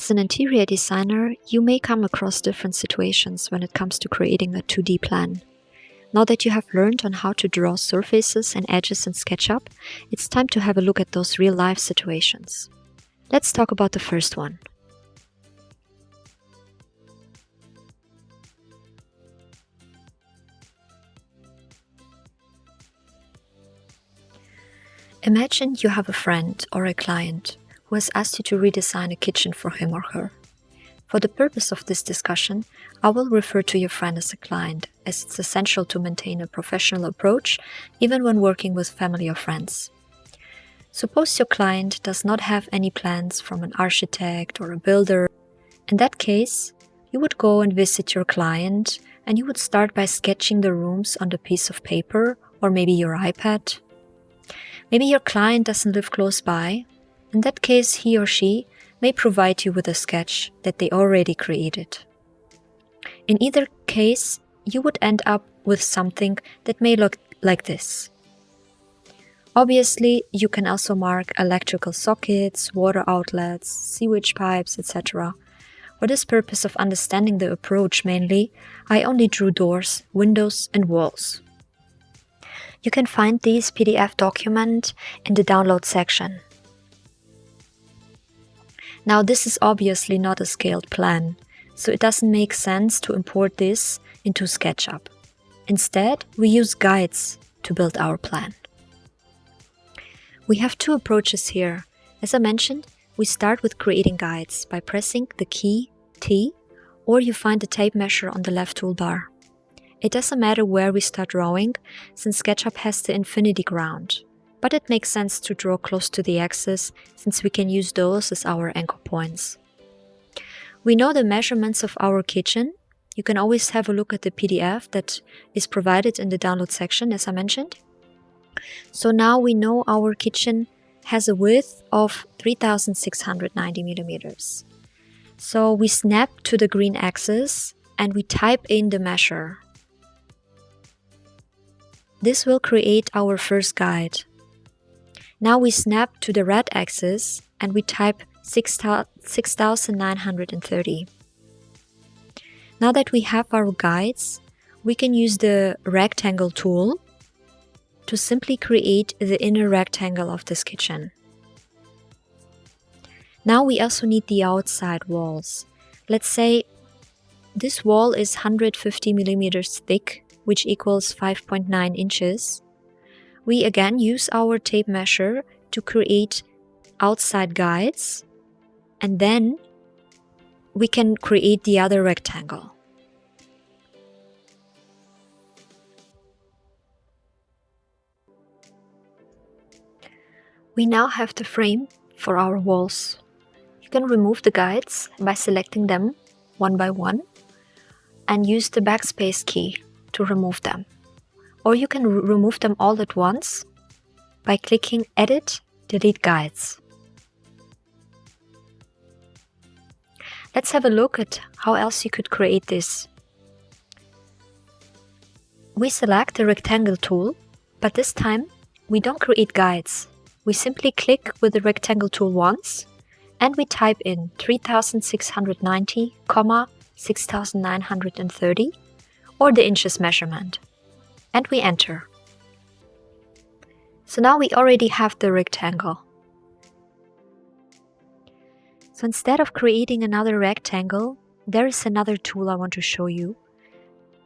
As an interior designer, you may come across different situations when it comes to creating a 2D plan. Now that you have learned on how to draw surfaces and edges in SketchUp, it's time to have a look at those real-life situations. Let's talk about the first one. Imagine you have a friend or a client who has asked you to redesign a kitchen for him or her. For the purpose of this discussion, I will refer to your friend as a client, as it's essential to maintain a professional approach even when working with family or friends. Suppose your client does not have any plans from an architect or a builder. In that case, you would go and visit your client and you would start by sketching the rooms on a piece of paper or maybe your iPad. Maybe your client doesn't live close by. In that case, he or she may provide you with a sketch that they already created. In either case, you would end up with something that may look like this. Obviously, you can also mark electrical sockets, water outlets, sewage pipes, etc. For this purpose of understanding the approach mainly, I only drew doors, windows, and walls. You can find this PDF document in the download section. Now, this is obviously not a scaled plan, so it doesn't make sense to import this into SketchUp. Instead, we use guides to build our plan. We have two approaches here. As I mentioned, we start with creating guides by pressing the key T, or you find the tape measure on the left toolbar. It doesn't matter where we start drawing, since SketchUp has the infinity ground. But it makes sense to draw close to the axis, since we can use those as our anchor points. We know the measurements of our kitchen. You can always have a look at the PDF that is provided in the download section, as I mentioned. So now we know our kitchen has a width of 3690 millimeters. So we snap to the green axis and we type in the measure. This will create our first guide. Now we snap to the red axis and we type 6930. Now that we have our guides, we can use the rectangle tool to simply create the inner rectangle of this kitchen. Now we also need the outside walls. Let's say this wall is 150 millimeters thick, which equals 5.9 inches. We again use our tape measure to create outside guides, and then we can create the other rectangle. We now have the frame for our walls. You can remove the guides by selecting them one by one and use the backspace key to remove them. Or you can remove them all at once by clicking Edit, Delete Guides. Let's have a look at how else you could create this. We select the rectangle tool, but this time we don't create guides. We simply click with the rectangle tool once and we type in 3690, 6930 or the inches measurement. And we enter. So now we already have the rectangle. So instead of creating another rectangle, there is another tool I want to show you,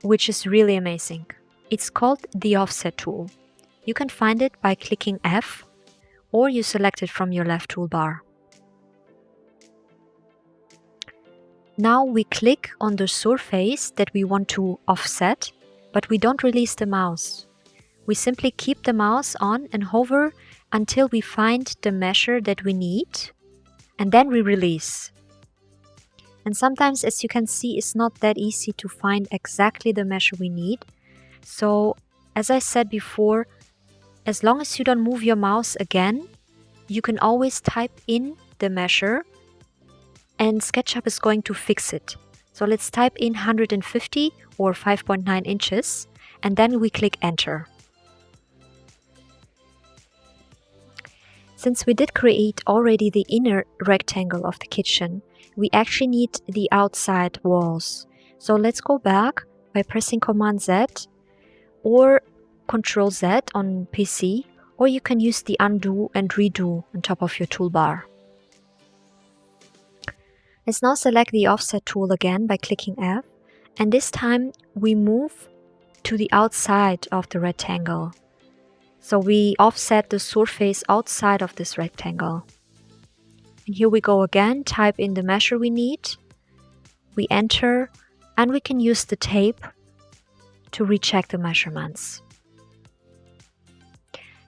which is really amazing. It's called the offset tool. You can find it by clicking F, or you select it from your left toolbar. Now we click on the surface that we want to offset, but we don't release the mouse. We simply keep the mouse on and hover until we find the measure that we need, and then we release. And sometimes, as you can see, it's not that easy to find exactly the measure we need. So, as I said before, as long as you don't move your mouse again, you can always type in the measure and SketchUp is going to fix it. So let's type in 150 or 5.9 inches and then we click Enter. Since we did create already the inner rectangle of the kitchen, we actually need the outside walls. So let's go back by pressing Command Z or Control Z on PC, or you can use the undo and redo on top of your toolbar. Let's now select the offset tool again by clicking F, and this time we move to the outside of the rectangle. So we offset the surface outside of this rectangle. And here we go again, type in the measure we need, we enter, and we can use the tape to recheck the measurements.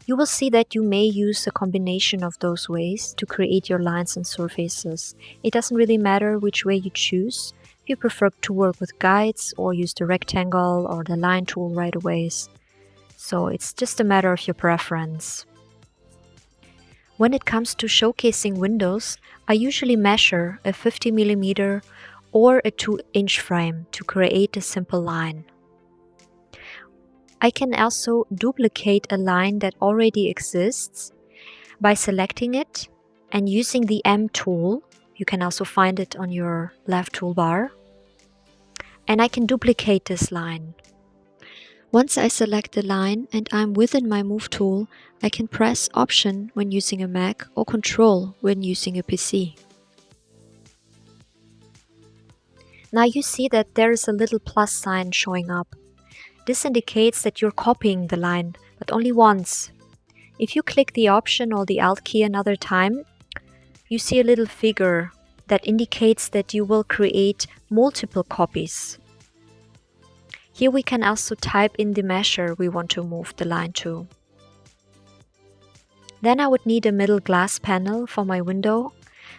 You will see that you may use a combination of those ways to create your lines and surfaces. It doesn't really matter which way you choose. If you prefer to work with guides or use the rectangle or the line tool right away. So it's just a matter of your preference. When it comes to showcasing windows, I usually measure a 50mm or a 2-inch frame to create a simple line. I can also duplicate a line that already exists by selecting it and using the M tool. You can also find it on your left toolbar. And I can duplicate this line. Once I select the line and I'm within my Move tool, I can press Option when using a Mac or Control when using a PC. Now you see that there is a little plus sign showing up. This indicates that you're copying the line, but only once. If you click the Option or the Alt key another time, you see a little figure that indicates that you will create multiple copies. Here we can also type in the measure we want to move the line to. Then I would need a middle glass panel for my window,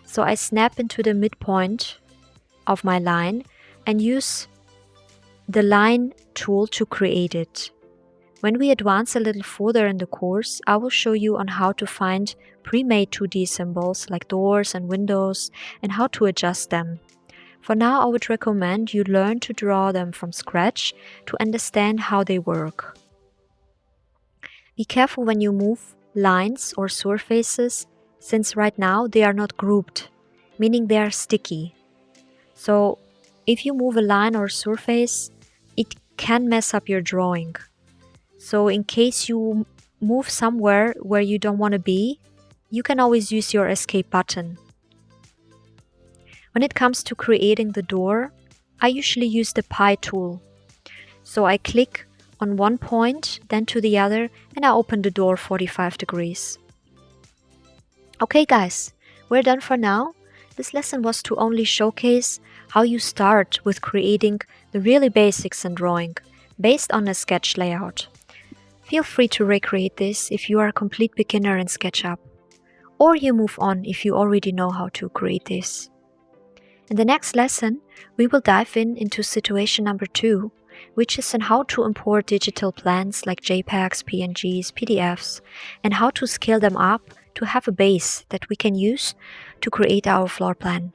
so I snap into the midpoint of my line and use the line tool to create it. When we advance a little further in the course, I will show you on how to find pre-made 2D symbols like doors and windows and how to adjust them. For now, I would recommend you learn to draw them from scratch to understand how they work. Be careful when you move lines or surfaces, since right now they are not grouped, meaning they are sticky. So if you move a line or surface, it can mess up your drawing. So in case you move somewhere where you don't want to be, you can always use your escape button. When it comes to creating the door, I usually use the pie tool. So I click on one point, then to the other, and I open the door 45 degrees. Okay guys, we're done for now. This lesson was to only showcase how you start with creating the really basics in drawing, based on a sketch layout. Feel free to recreate this if you are a complete beginner in SketchUp, or you move on if you already know how to create this. In the next lesson, we will dive into situation number 2, which is on how to import digital plans like JPEGs, PNGs, PDFs, and how to scale them up to have a base that we can use to create our floor plan.